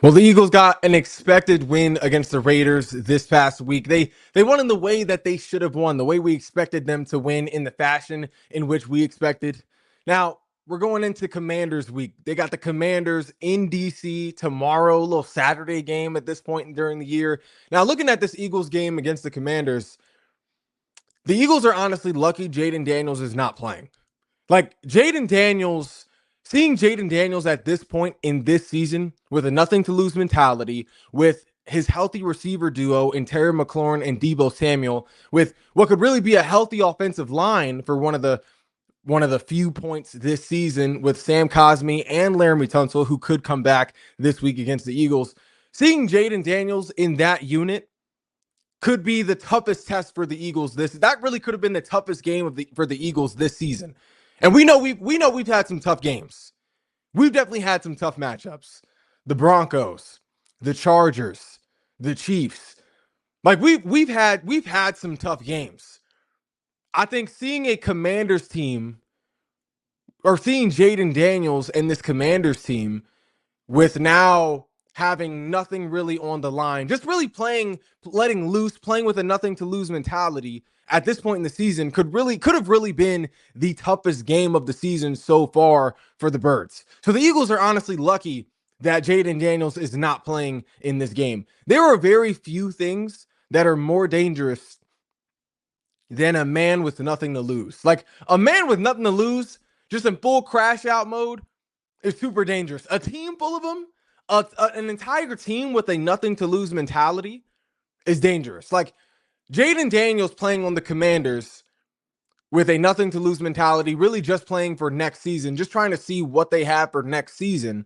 Well, the Eagles got an expected win against the Raiders this past week. They won in the way that they should have won, the way we expected them to win in the fashion in which we expected. Now, we're going into Commanders week. They got the Commanders in DC tomorrow, a little Saturday game at this point during the year. Now, looking at this Eagles game against the Commanders, the Eagles are honestly lucky Jaden Daniels is not playing. Like Jaden Daniels, seeing Jaden Daniels at this point in this season with a nothing to lose mentality, with his healthy receiver duo in Terry McLaurin and Deebo Samuel, with what could really be a healthy offensive line for one of the few points this season with Sam Cosmi and Laramie Tunsil, who could come back this week against the Eagles. Seeing Jaden Daniels in that unit could be the toughest test for the Eagles. That really could have been the toughest game for the Eagles this season. And we know we've had some tough games. We've definitely had some tough matchups. The Broncos, the Chargers, the Chiefs. Like we've had some tough games. I think seeing a Commanders team or seeing Jaden Daniels and this Commanders team with now having nothing really on the line, just really letting loose, playing with a nothing to lose mentality at this point in the season could have really been the toughest game of the season so far for the Birds. So the Eagles are honestly lucky that Jaden Daniels is not playing in this game. There are very few things that are more dangerous than a man with nothing to lose. Like a man with nothing to lose, just in full crash out mode, is super dangerous. A team full of them, an entire team with a nothing to lose mentality is dangerous. Like Jaden Daniels playing on the Commanders with a nothing to lose mentality, really just playing for next season, just trying to see what they have for next season,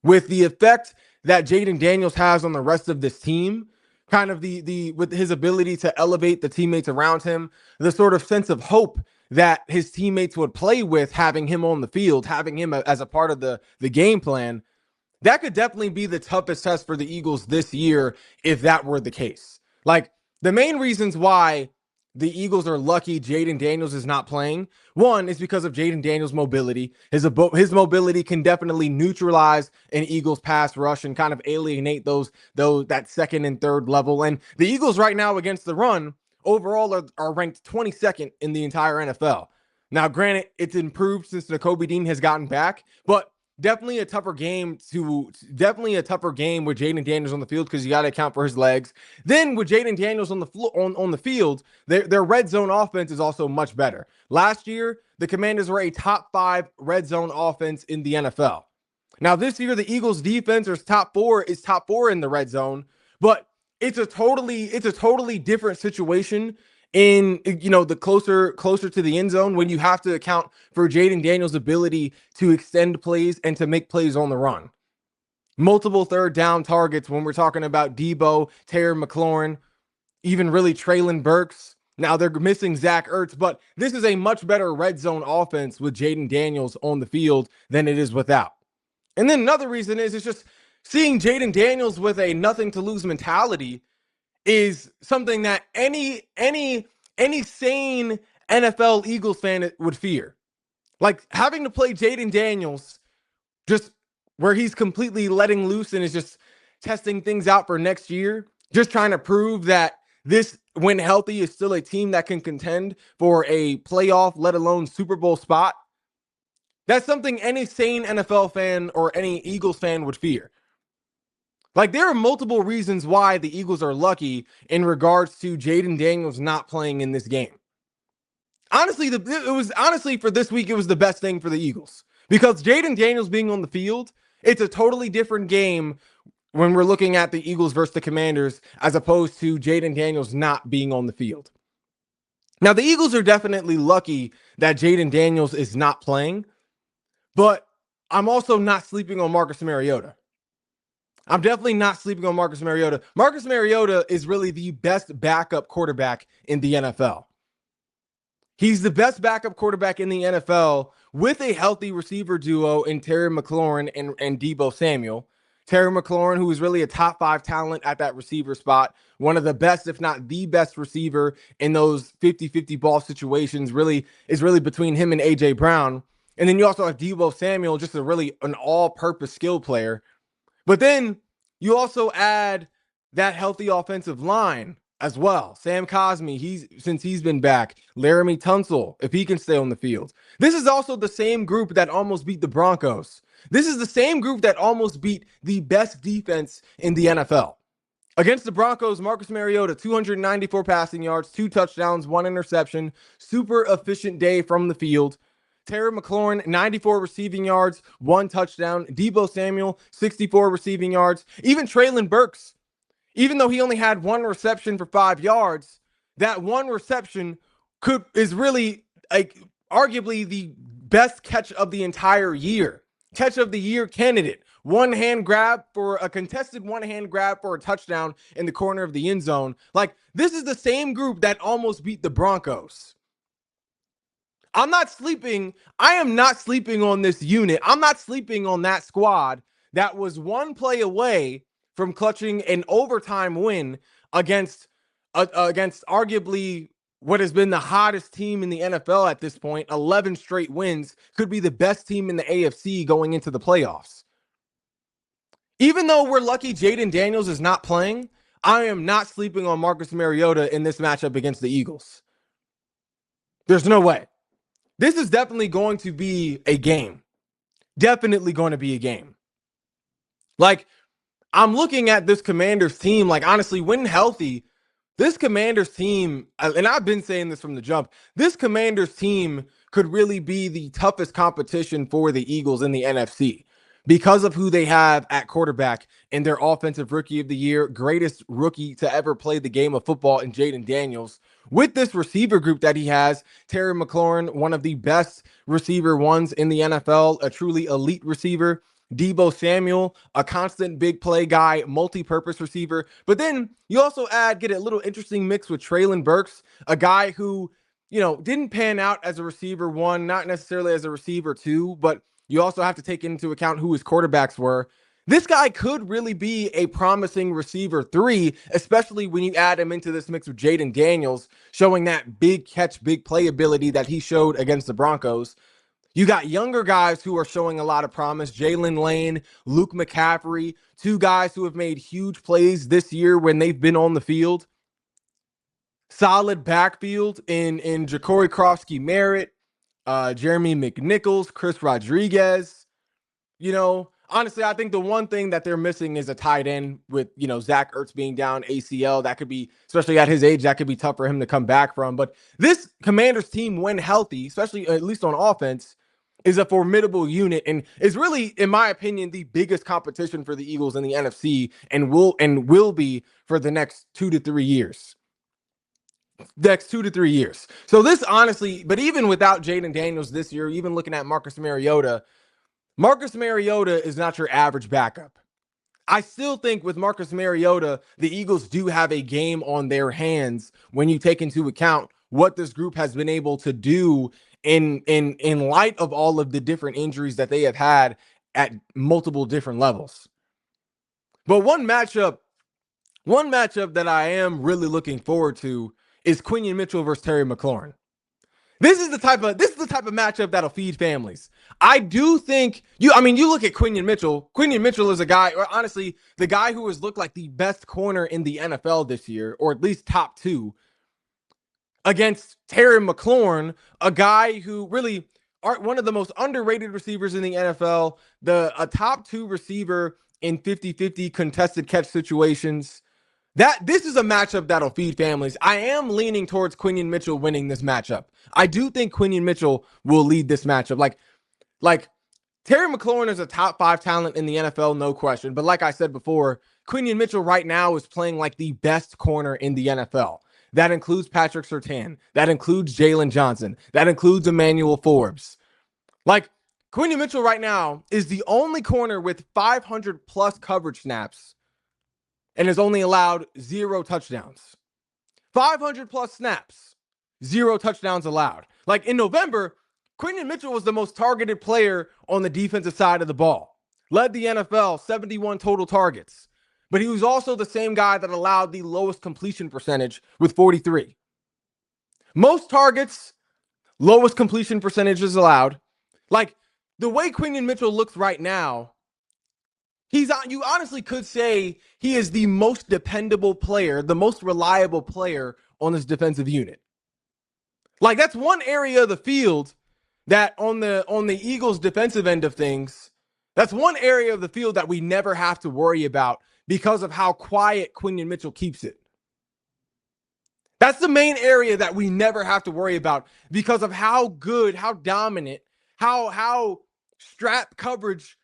with the effect that Jaden Daniels has on the rest of this team, kind of the with his ability to elevate the teammates around him, the sort of sense of hope that his teammates would play with having him on the field, having him as a part of the game plan. That could definitely be the toughest test for the Eagles this year if that were the case. Like the main reasons why the Eagles are lucky Jaden Daniels is not playing, one is because of Jaden Daniels' mobility. His mobility can definitely neutralize an Eagles pass rush and kind of alienate those that second and third level. And the Eagles right now against the run overall are ranked 22nd in the entire NFL. Now, granted, it's improved since Nakobe Dean has gotten back, but definitely a tougher game with Jaden Daniels on the field because you got to account for his legs. Then with Jaden Daniels on the floor on the field, their red zone offense is also much better. Last year, the Commanders were a top 5 red zone offense in the NFL. Now this year, the Eagles defense is top four in the red zone, but it's a totally different situation in the closer to the end zone when you have to account for Jaden Daniels' ability to extend plays and to make plays on the run. Multiple third down targets when we're talking about Deebo, Terry McLaurin, even really Treylon Burks. Now they're missing Zach Ertz, but this is a much better red zone offense with Jaden Daniels on the field than it is without. And then another reason is it's just seeing Jaden Daniels with a nothing to lose mentality is something that any sane NFL Eagles fan would fear. Like having to play Jaden Daniels just where he's completely letting loose and is just testing things out for next year, just trying to prove that this, when healthy, is still a team that can contend for a playoff, let alone Super Bowl spot. That's something any sane NFL fan or any Eagles fan would fear. Like, there are multiple reasons why the Eagles are lucky in regards to Jaden Daniels not playing in this game. Honestly, for this week, it was the best thing for the Eagles. Because Jaden Daniels being on the field, it's a totally different game when we're looking at the Eagles versus the Commanders, as opposed to Jaden Daniels not being on the field. Now, the Eagles are definitely lucky that Jaden Daniels is not playing, but I'm also not sleeping on Marcus Mariota. I'm definitely not sleeping on Marcus Mariota. Marcus Mariota is really the best backup quarterback in the NFL. He's the best backup quarterback in the NFL with a healthy receiver duo in Terry McLaurin and Deebo Samuel. Terry McLaurin, who is really a top 5 talent at that receiver spot, one of the best, if not the best receiver in those 50-50 ball situations, is really between him and A.J. Brown. And then you also have Deebo Samuel, just an all-purpose skill player. But then You also add that healthy offensive line as well. Sam Cosmi, since he's been back. Laramie Tunsil, if he can stay on the field. This is also the same group that almost beat the Broncos. This is the same group that almost beat the best defense in the NFL. Against the Broncos, Marcus Mariota, 294 passing yards, 2 touchdowns, 1 interception. Super efficient day from the field. Terry McLaurin, 94 receiving yards, 1 touchdown. Deebo Samuel, 64 receiving yards. Even Treylon Burks, even though he only had 1 reception for 5 yards, that 1 reception is really like arguably the best catch of the entire year. Catch of the year candidate. Contested one hand grab for a touchdown in the corner of the end zone. Like, this is the same group that almost beat the Broncos. I am not sleeping on this unit. I'm not sleeping on that squad that was 1 play away from clutching an overtime win against arguably what has been the hottest team in the NFL at this point. 11 straight wins, could be the best team in the AFC going into the playoffs. Even though we're lucky Jaden Daniels is not playing, I am not sleeping on Marcus Mariota in this matchup against the Eagles. There's no way. This is definitely going to be a game. Definitely going to be a game. Like, I'm looking at this Commanders team, like, honestly, when healthy, this Commanders team, and I've been saying this from the jump, this Commanders team could really be the toughest competition for the Eagles in the NFC because of who they have at quarterback and their offensive rookie of the year, greatest rookie to ever play the game of football in Jaden Daniels. With this receiver group that he has, Terry McLaurin, one of the best receiver ones in the NFL, a truly elite receiver. Deebo Samuel, a constant big play guy, multi-purpose receiver. But then you also get a little interesting mix with Treylon Burks, a guy who, didn't pan out as a receiver 1, not necessarily as a receiver 2, but you also have to take into account who his quarterbacks were. This guy could really be a promising receiver 3, especially when you add him into this mix with Jaden Daniels, showing that big catch, big play ability that he showed against the Broncos. You got younger guys who are showing a lot of promise. Jalen Lane, Luke McCaffrey, 2 guys who have made huge plays this year when they've been on the field. Solid backfield in Ja'Cory Crofsky-Merritt, Jeremy McNichols, Chris Rodriguez. Honestly, I think the one thing that they're missing is a tight end with, Zach Ertz being down ACL. That could be, especially at his age, that could be tough for him to come back from. But this Commanders team, when healthy, especially at least on offense, is a formidable unit and is really, in my opinion, the biggest competition for the Eagles in the NFC and will be for the next 2 to 3 years. So this honestly, but even without Jaden Daniels this year, even looking at Marcus Mariota is not your average backup. I still think with Marcus Mariota, the Eagles do have a game on their hands when you take into account what this group has been able to do in light of all of the different injuries that they have had at multiple different levels. But one matchup that I am really looking forward to is Quinion Mitchell versus Terry McLaurin. This is the type of matchup that'll feed families. I do think you look at Quinion Mitchell. Quinion Mitchell is a guy, or honestly, the guy who has looked like the best corner in the NFL this year, or at least top 2, against Terry McLaurin, a guy who really one of the most underrated receivers in the NFL, a top 2 receiver in 50-50 contested catch situations. This is a matchup that'll feed families. I am leaning towards Quinion Mitchell winning this matchup. I do think Quinion Mitchell will lead this matchup. Like Terry McLaurin is a top 5 talent in the NFL, no question. But like I said before, Quinion Mitchell right now is playing like the best corner in the NFL. That includes Patrick Surtain. That includes Jalen Johnson. That includes Emmanuel Forbes. Like, Quinion Mitchell right now is the only corner with 500 plus coverage snaps and has only allowed 0 touchdowns. 500 plus snaps, 0 touchdowns allowed. Like, in November, Quinion Mitchell was the most targeted player on the defensive side of the ball. Led the NFL, 71 total targets. But he was also the same guy that allowed the lowest completion percentage with 43. Most targets, lowest completion percentages allowed. Like, the way Quinion Mitchell looks right now, You honestly could say he is the most dependable player, the most reliable player on this defensive unit. Like that's one area of the field that on the Eagles defensive end of things, that's one area of the field that we never have to worry about because of how quiet Quinion Mitchell keeps it. That's the main area that we never have to worry about because of how good, how dominant, how strap coverage,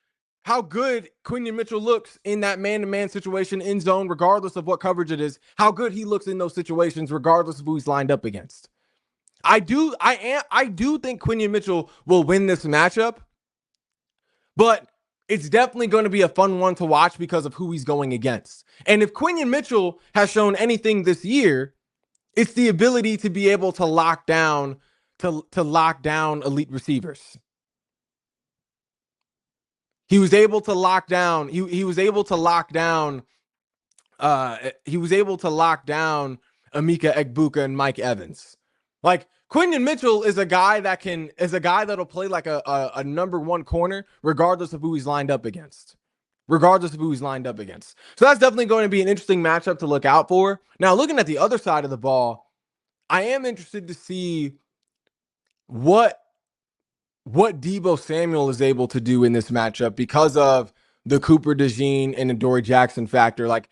how good Quinion Mitchell looks in that man-to-man situation in zone, regardless of what coverage it is, how good he looks in those situations, regardless of who he's lined up against. I do think Quinion Mitchell will win this matchup, but it's definitely going to be a fun one to watch because of who he's going against. And if Quinion Mitchell has shown anything this year, it's the ability to be able to lock down elite receivers. He was able to lock down. He was able to lock down. He was able to lock down Emeka Egbuka and Mike Evans. Like Quinion Mitchell is a guy that'll play like a number one corner, regardless of who he's lined up against. Regardless of who he's lined up against. So that's definitely going to be an interesting matchup to look out for. Now, looking at the other side of the ball, I am interested to see what Deebo Samuel is able to do in this matchup because of the Cooper DeJean and Adoree Jackson factor. Like,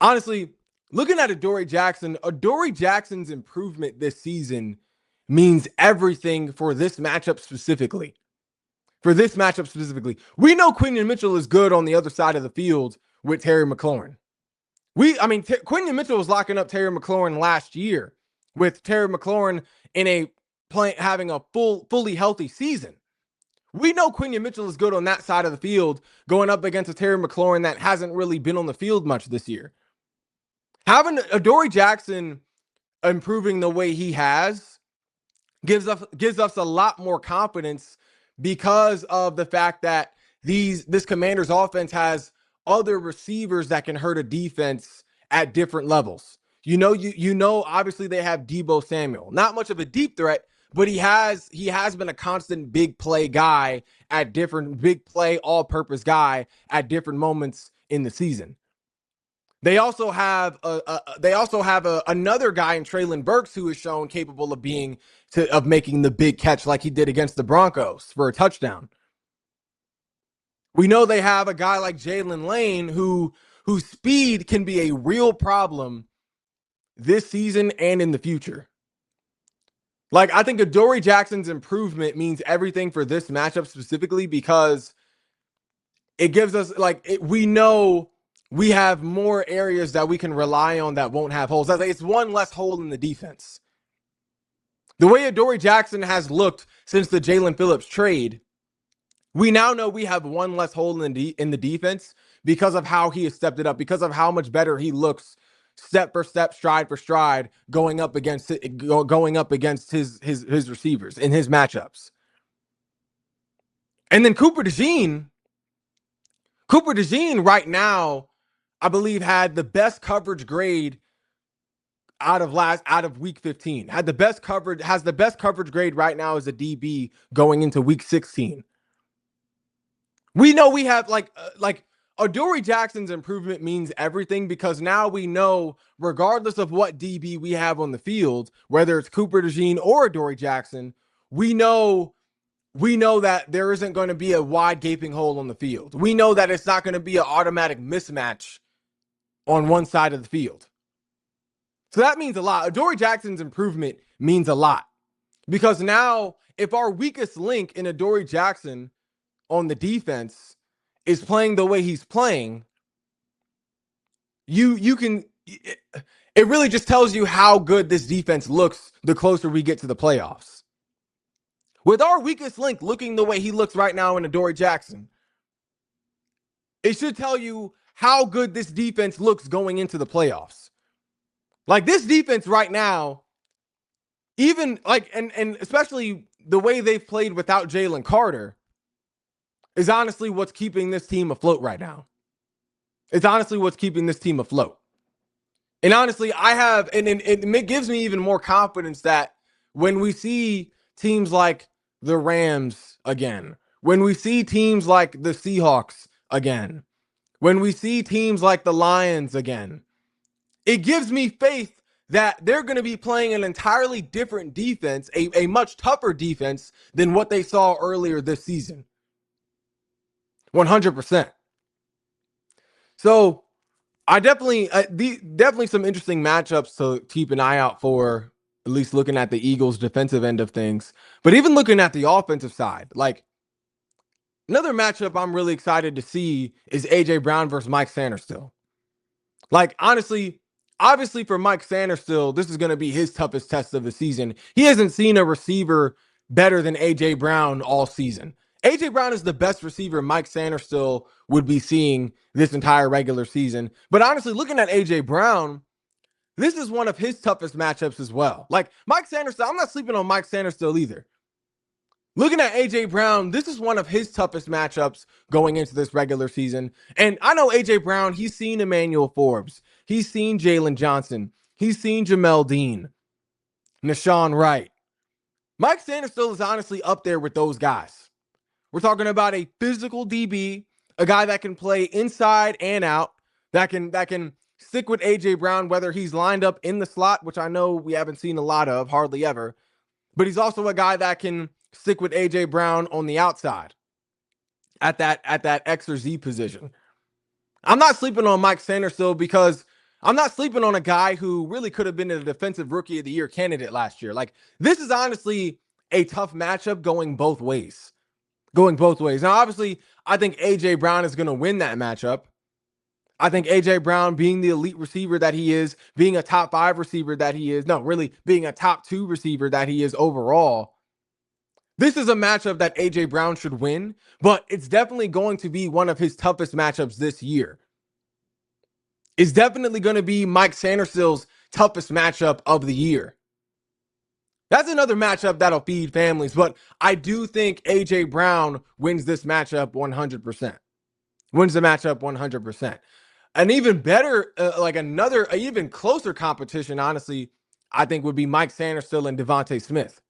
honestly, looking at Adoree Jackson's improvement this season means everything for this matchup specifically. We know Quinion Mitchell is good on the other side of the field with Terry McLaurin. Quinion Mitchell was locking up Terry McLaurin last year with Terry McLaurin having a fully healthy season. We know Quinion Mitchell is good on that side of the field going up against a Terry McLaurin that hasn't really been on the field much this year. Having Adoree Jackson improving the way he has gives us a lot more confidence because of the fact that this Commanders offense has other receivers that can hurt a defense at different levels. Obviously they have Deebo Samuel, not much of a deep threat, but he has been a constant big play guy at different big play all-purpose guy at different moments in the season. They also have another guy in Treylon Burks who is shown capable of making the big catch like he did against the Broncos for a touchdown. We know they have a guy like Jalen Lane whose speed can be a real problem this season and in the future. Like, I think Adoree Jackson's improvement means everything for this matchup specifically because it gives us, we know we have more areas that we can rely on that won't have holes. It's one less hole in the defense. The way Adoree Jackson has looked since the Jalen Phillips trade, we now know we have one less hole in the defense because of how he has stepped it up, because of how much better he looks step for step, stride for stride, going up against his receivers in his matchups. And then Cooper DeJean right now, I believe, had the best coverage grade out of week 15. Has the best coverage grade right now as a DB going into week 16. We know we have Adoree Jackson's improvement means everything because now we know, regardless of what DB we have on the field, whether it's Cooper DeJean or Adoree Jackson, we know that there isn't going to be a wide gaping hole on the field. We know that it's not going to be an automatic mismatch on one side of the field. So that means a lot. Adoree Jackson's improvement means a lot because now if our weakest link in Adoree Jackson on the defense is playing the way he's playing, it really just tells you how good this defense looks the closer we get to the playoffs. With our weakest link looking the way he looks right now in Adoree Jackson, it should tell you how good this defense looks going into the playoffs. Like this defense right now, even and especially the way they've played without Jalen Carter, is honestly what's keeping this team afloat right now. It's honestly what's keeping this team afloat. And honestly, it gives me even more confidence that when we see teams like the Rams again, when we see teams like the Seahawks again, when we see teams like the Lions again, it gives me faith that they're going to be playing an entirely different defense, a much tougher defense than what they saw earlier this season. 100%. So I definitely some interesting matchups to keep an eye out for, at least looking at the Eagles' defensive end of things. But even looking at the offensive side, like another matchup I'm really excited to see is A.J. Brown versus Mike Sanderstill. Like, honestly, obviously for Mike Sanderstill, this is going to be his toughest test of the season. He hasn't seen a receiver better than A.J. Brown all season. A.J. Brown is the best receiver Mike Sanderstill would be seeing this entire regular season. But honestly, looking at A.J. Brown, this is one of his toughest matchups as well. Like, Mike Sanderstill, I'm not sleeping on Mike Sanderstill either. Looking at A.J. Brown, this is one of his toughest matchups going into this regular season. And I know A.J. Brown, he's seen Emmanuel Forbes. He's seen Jalen Johnson. He's seen Jamel Dean, Nashawn Wright. Mike Sanderstill is honestly up there with those guys. We're talking about a physical DB, a guy that can play inside and out, that can stick with A.J. Brown, whether he's lined up in the slot, which I know we haven't seen a lot of, hardly ever. But he's also a guy that can stick with A.J. Brown on the outside at that X or Z position. I'm not sleeping on Mike Sanderstill because I'm not sleeping on a guy who really could have been a defensive rookie of the year candidate last year. Like, this is honestly a tough matchup going both ways. Now, obviously, I think A.J. Brown is going to win that matchup. I think A.J. Brown, being the elite receiver that he is, being a top 5 receiver that he is, no, really being a top 2 receiver that he is overall, this is a matchup that A.J. Brown should win, but it's definitely going to be one of his toughest matchups this year. It's definitely going to be Mike Sanderstill's toughest matchup of the year. That's another matchup that'll feed families, but I do think A.J. Brown wins this matchup 100%. Wins the matchup 100%. An even better, even closer competition, honestly, I think would be Mike Sanderstill and Devontae Smith.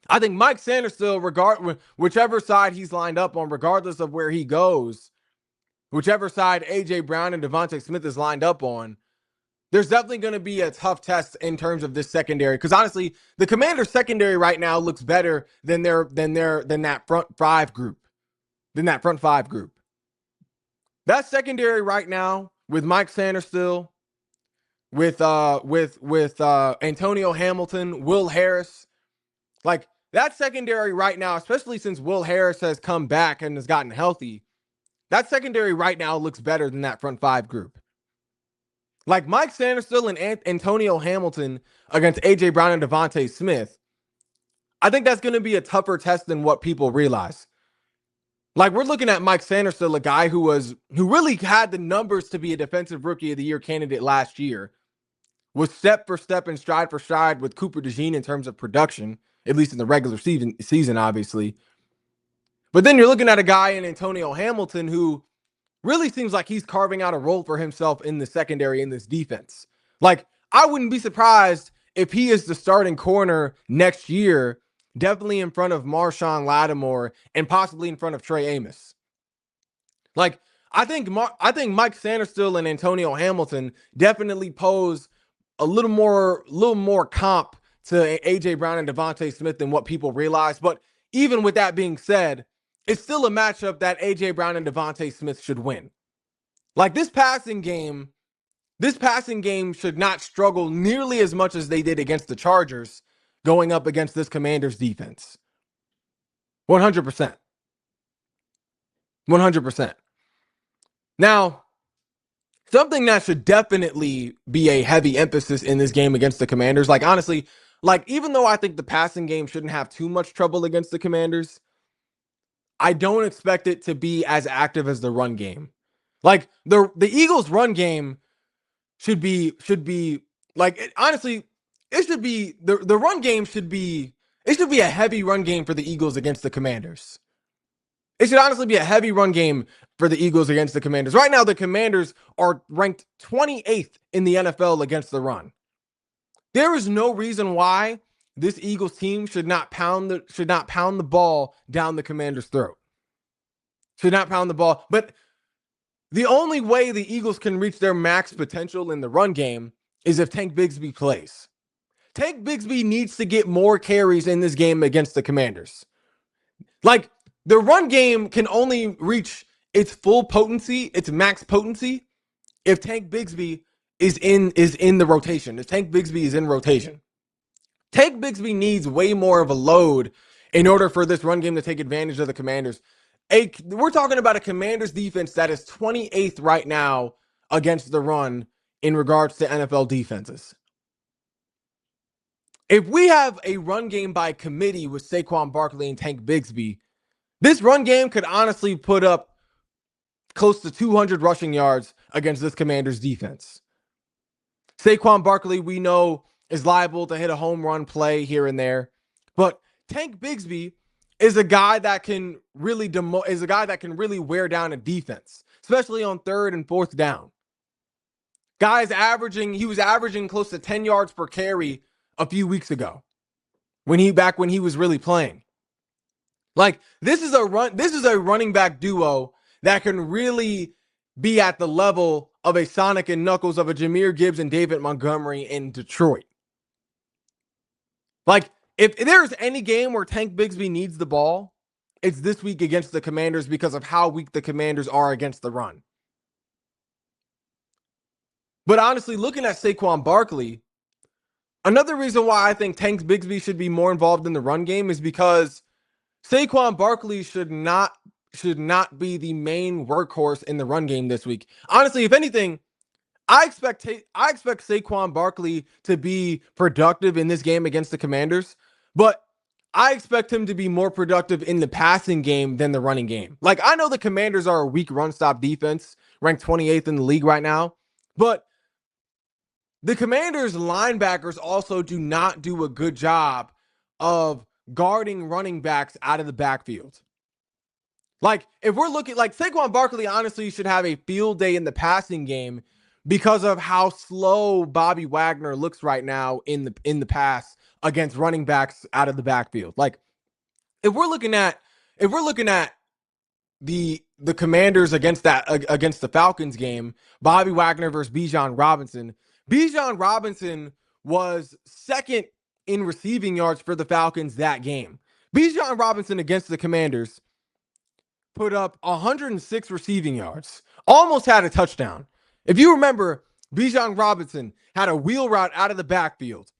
I think Mike Sanderstill, whichever side he's lined up on, regardless of where he goes, whichever side A.J. Brown and Devontae Smith is lined up on, there's definitely going to be a tough test in terms of this secondary. Because honestly, the Commanders' secondary right now looks better than that front five group. That secondary right now with Mike Sanderstill, with Antonio Hamilton, Will Harris, like that secondary right now, especially since Will Harris has come back and has gotten healthy, that secondary right now looks better than that front 5 group. Like Mike Sanderstill and Antonio Hamilton against A.J. Brown and Devontae Smith, I think that's going to be a tougher test than what people realize. Like, we're looking at Mike Sanderstill, a guy who really had the numbers to be a defensive rookie of the year candidate last year, was step for step and stride for stride with Cooper DeJean in terms of production, at least in the regular season, obviously. But then you're looking at a guy in Antonio Hamilton who really seems like he's carving out a role for himself in the secondary in this defense. Like, I wouldn't be surprised if he is the starting corner next year, definitely in front of Marshawn Lattimore and possibly in front of Trey Amos. Like, I think Mike Sanderstill and Antonio Hamilton definitely pose a little more comp to A.J. Brown and Devontae Smith than what people realize. But even with that being said, it's still a matchup that A.J. Brown and Devontae Smith should win. Like, this passing game should not struggle nearly as much as they did against the Chargers going up against this Commanders defense. 100%. 100%. Now, something that should definitely be a heavy emphasis in this game against the Commanders, like, honestly, like, even though I think the passing game shouldn't have too much trouble against the Commanders, I don't expect it to be as active as the run game. Like, the Eagles' run game should be like, honestly, it should be the run game should be a heavy run game for the Eagles against the Commanders. It should honestly be a heavy run game for the Eagles against the Commanders. Right now, the Commanders are ranked 28th in the NFL against the run. There is no reason why this Eagles team should not pound the ball down the Commanders' throat. Should not pound the ball. But The only way the Eagles can reach their max potential in the run game is if Tank Bigsby plays. Tank Bigsby needs to get more carries in this game against the Commanders. Like, the run game can only reach its full potency, its max potency, if Tank Bigsby is in the rotation. If Tank Bigsby is in rotation. Tank Bigsby needs way more of a load in order for this run game to take advantage of the Commanders. We're talking about a Commanders defense that is 28th right now against the run in regards to NFL defenses. If we have a run game by committee with Saquon Barkley and Tank Bigsby, this run game could honestly put up close to 200 rushing yards against this Commanders defense. Saquon Barkley, we know, is liable to hit a home run play here and there, but Tank Bigsby is a guy that can really wear down a defense, especially on third and fourth down. He was averaging close to 10 yards per carry a few weeks ago when he was really playing. Like, this is a running back duo that can really be at the level of a Sonic and Knuckles, of a Jahmyr Gibbs and David Montgomery in Detroit. Like, if there's any game where Tank Bigsby needs the ball, it's this week against the Commanders because of how weak the Commanders are against the run. But honestly, looking at Saquon Barkley, another reason why I think Tank Bigsby should be more involved in the run game is because Saquon Barkley should not be the main workhorse in the run game this week. Honestly, if anything, I expect Saquon Barkley to be productive in this game against the Commanders, but I expect him to be more productive in the passing game than the running game. Like, I know the Commanders are a weak run stop defense, ranked 28th in the league right now, but the Commanders linebackers also do not do a good job of guarding running backs out of the backfield. Like, if we're looking, like, Saquon Barkley honestly should have a field day in the passing game because of how slow Bobby Wagner looks right now in the pass against running backs out of the backfield. Like, if we're looking at the Commanders against the Falcons game, Bobby Wagner versus Bijan Robinson. Bijan Robinson was second in receiving yards for the Falcons that game. Bijan Robinson against the Commanders put up 106 receiving yards, almost had a touchdown. If you remember, Bijan Robinson had a wheel route out of the backfield.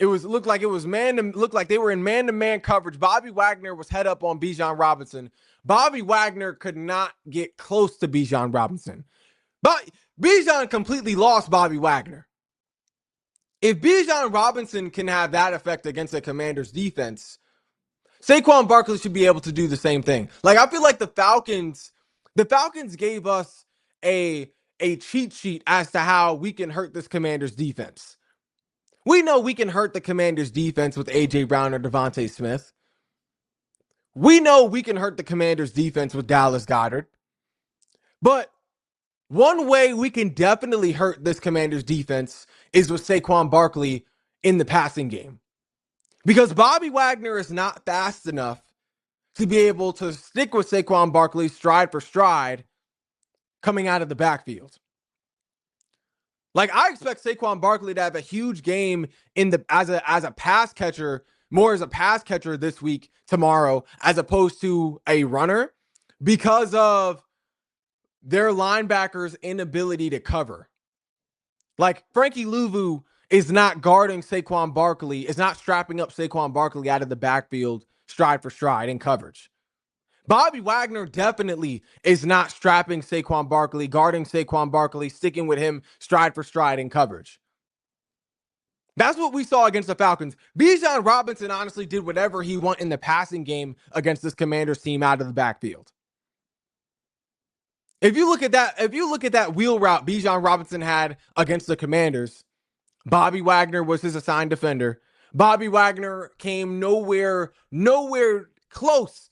Looked like they were in man-to-man coverage. Bobby Wagner was head up on Bijan Robinson. Bobby Wagner could not get close to Bijan Robinson. But Bijan completely lost Bobby Wagner. If Bijan Robinson can have that effect against the Commanders defense, Saquon Barkley should be able to do the same thing. Like, I feel like the Falcons gave us a cheat sheet as to how we can hurt this Commanders defense. We know we can hurt the Commanders defense with A.J. Brown or Devontae Smith. We know we can hurt the Commanders defense with Dallas Goedert. But one way we can definitely hurt this Commanders defense is with Saquon Barkley in the passing game. Because Bobby Wagner is not fast enough to be able to stick with Saquon Barkley stride for stride coming out of the backfield. Like, I expect Saquon Barkley to have a huge game as a pass catcher, more as a pass catcher this week, tomorrow, as opposed to a runner, because of their linebackers' inability to cover. Like, Frankie Louvu is not guarding Saquon Barkley, is not strapping up Saquon Barkley out of the backfield stride for stride in coverage. Bobby Wagner definitely is not strapping Saquon Barkley, guarding Saquon Barkley, sticking with him stride for stride in coverage. That's what we saw against the Falcons. Bijan Robinson honestly did whatever he wanted in the passing game against this Commanders team out of the backfield. If you look at that wheel route Bijan Robinson had against the Commanders, Bobby Wagner was his assigned defender. Bobby Wagner came nowhere close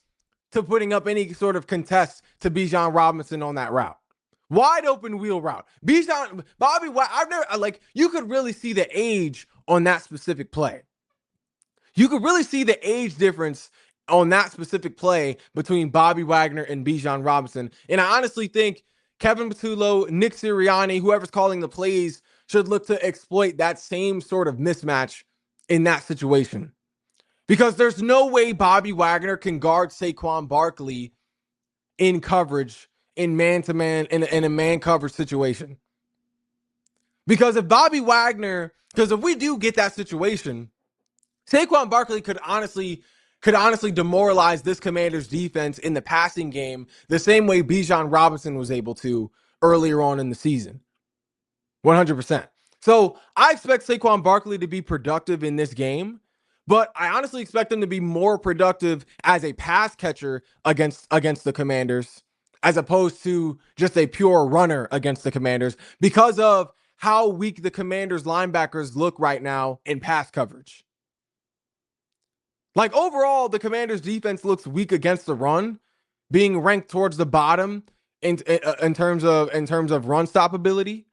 to putting up any sort of contest to Bijan Robinson on that route. Wide open wheel route. You could really see the age on that specific play. You could really see the age difference on that specific play between Bobby Wagner and Bijan Robinson. And I honestly think Kevin Patullo, Nick Sirianni, whoever's calling the plays, should look to exploit that same sort of mismatch in that situation. Because there's no way Bobby Wagner can guard Saquon Barkley in coverage, in man-to-man, in a man coverage situation. Because if we do get that situation, Saquon Barkley could honestly demoralize this Commanders defense in the passing game the same way Bijan Robinson was able to earlier on in the season. 100%. So I expect Saquon Barkley to be productive in this game, but I honestly expect him to be more productive as a pass catcher against the Commanders, as opposed to just a pure runner against the Commanders, because of how weak the Commanders linebackers look right now in pass coverage. Like overall, the Commanders defense looks weak against the run, being ranked towards the bottom in terms of run stoppability.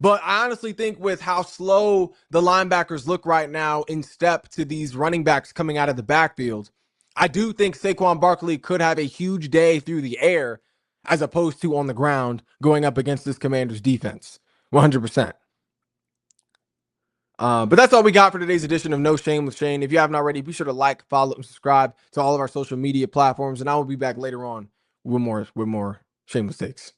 But I honestly think with how slow the linebackers look right now in step to these running backs coming out of the backfield, I do think Saquon Barkley could have a huge day through the air as opposed to on the ground going up against this Commanders defense. 100%. But that's all we got for today's edition of No Shame with Shane. If you haven't already, be sure to like, follow, and subscribe to all of our social media platforms. And I will be back later on with more shameless takes.